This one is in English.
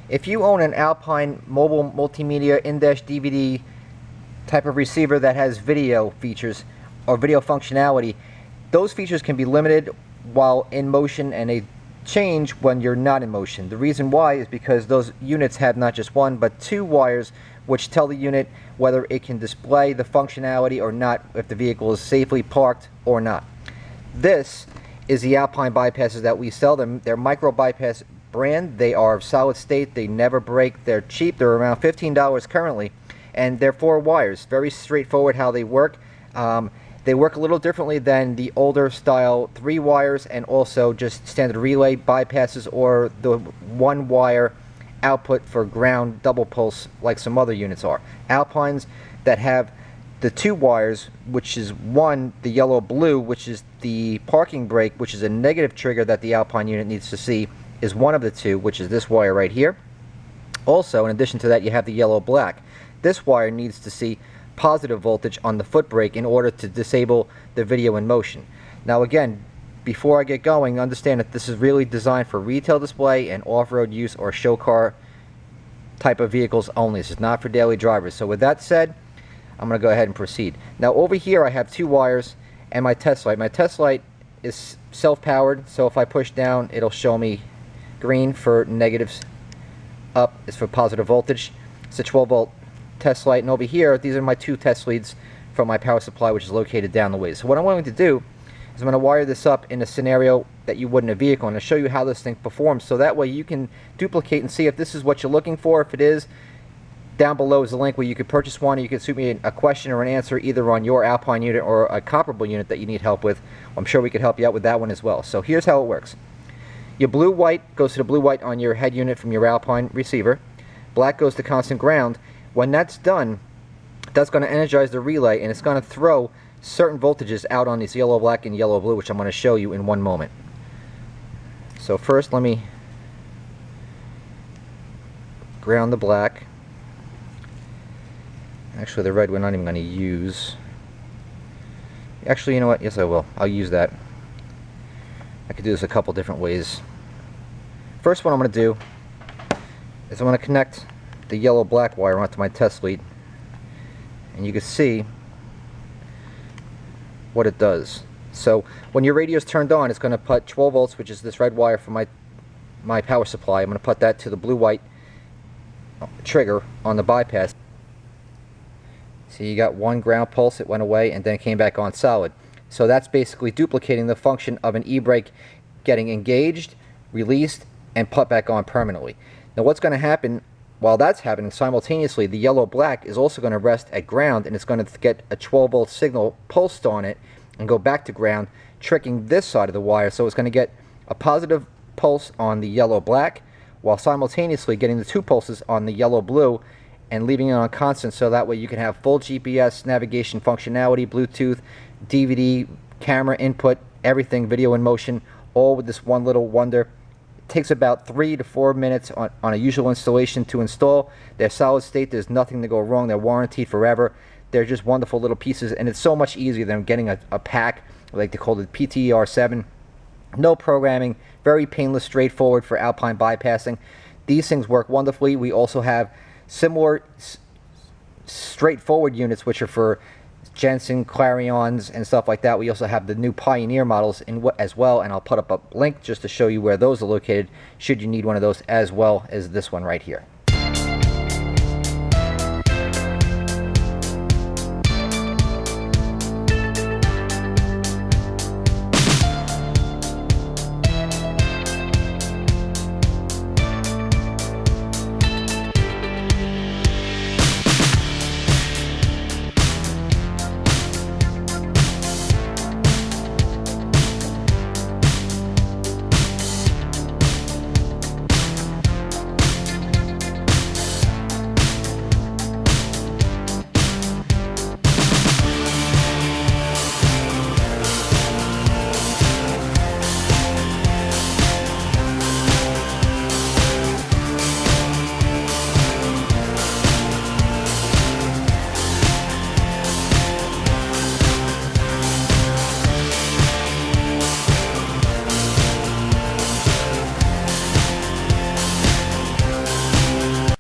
If you own an Alpine mobile multimedia in-dash DVD type of receiver that has video features or video functionality, those features can be limited while in motion and they change when you're not in motion. The reason why is because those units have not just one but two wires which tell the unit whether it can display the functionality or not, if the vehicle is safely parked or not. This is the Alpine bypasses that we sell. They're micro bypass brand. They are solid state. They never break. They're cheap. They're around $15 currently, and they're 4 wires. Very straightforward how they work. They work a little differently than the older style 3 wires and also just standard relay bypasses or the 1 wire output for ground double pulse like some other units are. Alpines that have the 2 wires, which is one, the yellow blue, which is the parking brake, which is a negative trigger that the Alpine unit needs to see, is one of the 2, which is this wire right here. Also, in addition to that, you have the yellow black. This wire needs to see positive voltage on the foot brake in order to disable the video in motion. Now again, before I get going, understand that this is really designed for retail display and off-road use or show car type of vehicles only. This is not for daily drivers. So with that said, I'm going to go ahead and proceed. Now over here I have 2 wires and my test light. My test light is self-powered, so if I push down it'll show me green for negatives, up is for positive voltage. It's a 12 volt test light, and over here these are my 2 test leads from my power supply, which is located down the way. So what I'm going to do is I'm going to wire this up in a scenario that you would in a vehicle, and I'll show you how this thing performs, so that way you can duplicate and see if this is what you're looking for. If it is, down below is a link where you could purchase one, or you can shoot me a question or an answer either on your Alpine unit or a comparable unit that you need help with. I'm sure we could help you out with that one as well. So here's how it works. Your blue-white goes to the blue-white on your head unit from your Alpine receiver. Black goes to constant ground. When that's done, that's going to energize the relay, and it's going to throw certain voltages out on these yellow, black, and yellow, blue, which I'm going to show you in one moment. So first, let me ground the black. Actually, the red we're not even going to use. Actually, you know what? Yes, I will. I'll use that. I could do this a couple different ways. First, what I'm going to do is I'm going to connect the yellow-black wire onto my test lead, and you can see what it does. So when your radio is turned on, it's going to put 12 volts, which is this red wire from my power supply. I'm going to put that to the blue-white trigger on the bypass. So you got 1 ground pulse, it went away, and then it came back on solid. So that's basically duplicating the function of an e-brake getting engaged, released, and put back on permanently. Now what's going to happen while that's happening simultaneously, the yellow-black is also going to rest at ground, and it's going to get a 12 volt signal pulsed on it and go back to ground, tricking this side of the wire. So it's going to get a positive pulse on the yellow-black while simultaneously getting the 2 pulses on the yellow-blue and leaving it on constant, so that way you can have full GPS navigation functionality, Bluetooth, DVD, camera input, everything, video in motion, all with this one little wonder. It takes about 3 to 4 minutes on a usual installation to install. They're solid state, there's nothing to go wrong, they're warranted forever. They're just wonderful little pieces, and it's so much easier than getting a pack, like they call it PTER7. No programming, very painless, straightforward for Alpine bypassing. These things work wonderfully. We also have similar straightforward units which are for Jensen, Clarions, and stuff like that. We also have the new Pioneer models as well, and I'll put up a link just to show you where those are located should you need one of those, as well as this one right here.